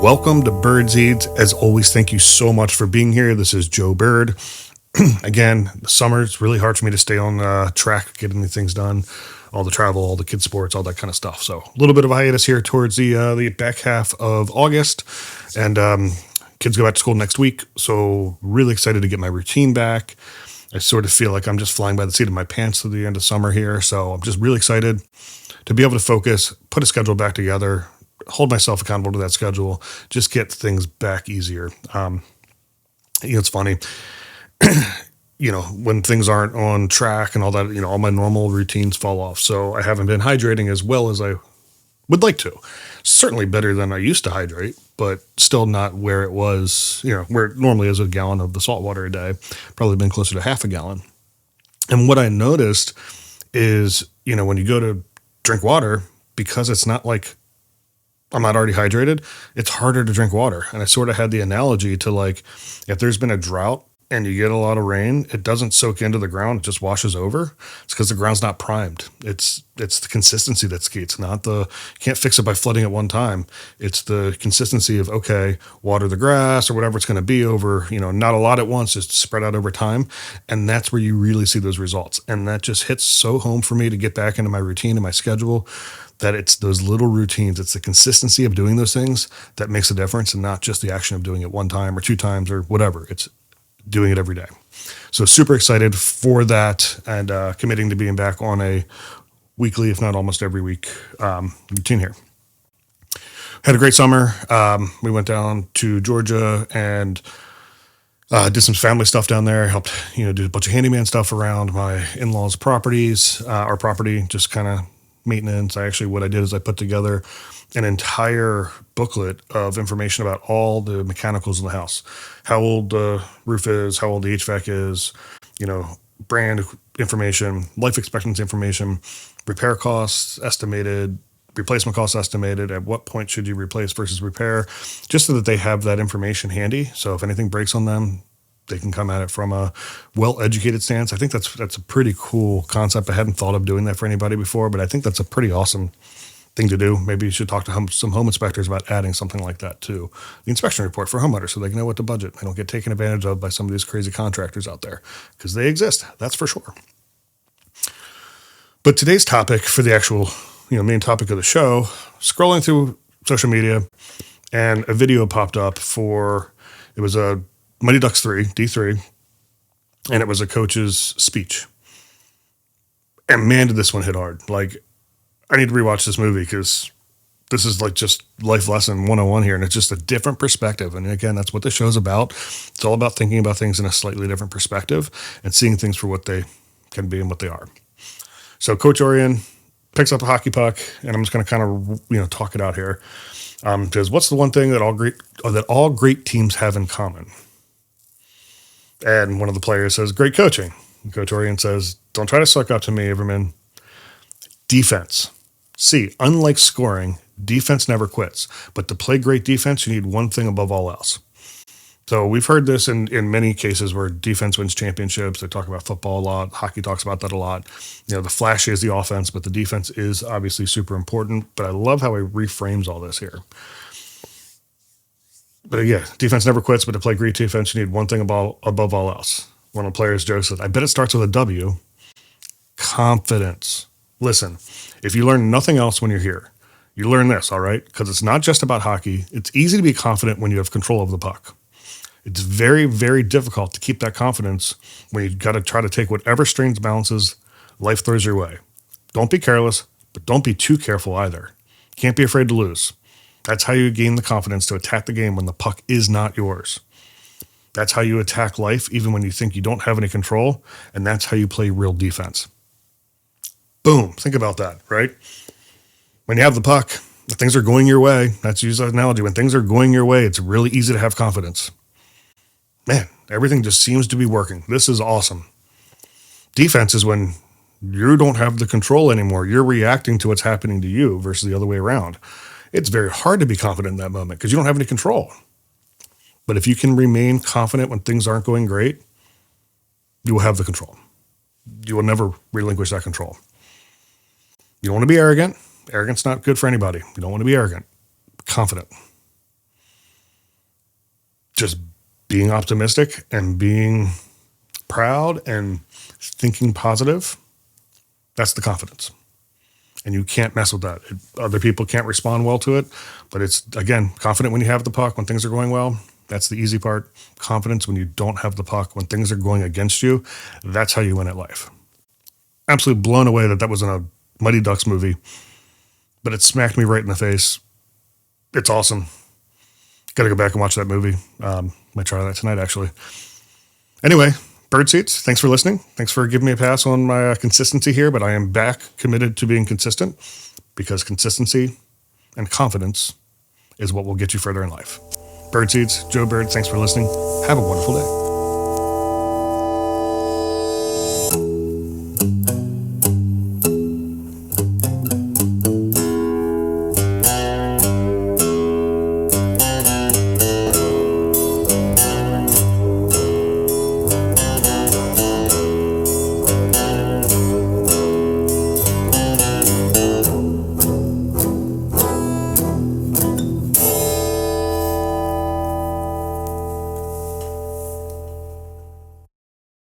Welcome to Bird's Eats. As always, thank you so much for being here. This is Joe Bird. Again, the summer, it's really hard for me to stay on track, getting the things done, all the travel, all the kids' sports, all that kind of stuff. So a little bit of a hiatus here towards the back half of August. And kids go back to school next week. So really excited to get my routine back. I sort of feel like I'm just flying by the seat of my pants to the end of summer here. So I'm just really excited to be able to focus, put a schedule back together, hold myself accountable to that schedule, just get things back easier. It's funny, when things aren't on track and all that, all my normal routines fall off. So I haven't been hydrating as well as I would like to. Certainly better than I used to hydrate, but still not where it was, where it normally is a gallon of the salt water a day. Probably been closer to half a gallon. And what I noticed is, when you go to drink water, because it's not like I'm not already hydrated, it's harder to drink water. And I sort of had the analogy to like, if there's been a drought and you get a lot of rain, it doesn't soak into the ground, it just washes over. It's because the ground's not primed. It's the consistency that's key. It's not you can't fix it by flooding at one time. It's the consistency of, okay, water the grass or whatever it's going to be over, not a lot at once, just spread out over time. And that's where you really see those results. And that just hits so home for me to get back into my routine and my schedule, that it's those little routines, it's the consistency of doing those things that makes a difference, and not just the action of doing it one time or two times or whatever. It's doing it every day. So super excited for that, and committing to being back on a weekly, if not almost every week, routine here. Had a great summer. We went down to Georgia and did some family stuff down there. Helped, do a bunch of handyman stuff around my in-laws' properties, our property, just kind of maintenance. What I did is I put together an entire booklet of information about all the mechanicals in the house, how old the roof is, how old the HVAC is, brand information, life expectancy information, repair costs estimated, replacement costs estimated, at what point should you replace versus repair, just so that they have that information handy. So if anything breaks on them, they can come at it from a well-educated stance. I think that's a pretty cool concept. I hadn't thought of doing that for anybody before, but I think that's a pretty awesome thing to do. Maybe you should talk to some home inspectors about adding something like that to the inspection report for homeowners, so they can know what to budget. They don't get taken advantage of by some of these crazy contractors out there, because they exist. That's for sure. But today's topic for the actual, main topic of the show, scrolling through social media, and a video popped up it was a Mighty Ducks 3, D3, and it was a coach's speech. And man, did this one hit hard. Like, I need to rewatch this movie, because this is like just life lesson 101 here, and it's just a different perspective. And again, that's what this show's about. It's all about thinking about things in a slightly different perspective and seeing things for what they can be and what they are. So Coach Orion picks up a hockey puck, and I'm just going to kind of, talk it out here. Because what's the one thing that all great teams have in common? And one of the players says, great coaching. And Coach Orion says, don't try to suck up to me, Everman. Defense. See, unlike scoring, defense never quits. But to play great defense, you need one thing above all else. So we've heard this in many cases where defense wins championships. They talk about football a lot. Hockey talks about that a lot. The flashy is the offense, but the defense is obviously super important. But I love how he reframes all this here. But yeah, defense never quits, but to play great defense, you need one thing above all else. One of the players jokes that, I bet it starts with a W. Confidence. Listen, if you learn nothing else when you're here, you learn this, all right? Because it's not just about hockey. It's easy to be confident when you have control of the puck. It's very, very difficult to keep that confidence when you've got to try to take whatever strains, balances life throws your way. Don't be careless, but don't be too careful either. Can't be afraid to lose. That's how you gain the confidence to attack the game when the puck is not yours. That's how you attack life even when you think you don't have any control, and that's how you play real defense. Boom. Think about that, right? When you have the puck, if things are going your way, that's use that analogy. When things are going your way, it's really easy to have confidence. Man, everything just seems to be working. This is awesome. Defense is when you don't have the control anymore. You're reacting to what's happening to you versus the other way around. It's very hard to be confident in that moment because you don't have any control. But if you can remain confident when things aren't going great, you will have the control. You will never relinquish that control. You don't want to be arrogant. Arrogance not good for anybody. You don't want to be arrogant. Confident. just being optimistic and being proud and thinking positive, that's the confidence. And you can't mess with that. Other people can't respond well to it, but it's, again, confident when you have the puck, when things are going well. That's the easy part. Confidence when you don't have the puck, when things are going against you. That's how you win at life. Absolutely blown away that was in a Mighty Ducks movie, but it smacked me right in the face. It's awesome. Got to go back and watch that movie. Might try that tonight, actually. Anyway, Birdseeds, thanks for listening. Thanks for giving me a pass on my consistency here, but I am back committed to being consistent, because consistency and confidence is what will get you further in life. Birdseeds, Joe Bird, thanks for listening. Have a wonderful day.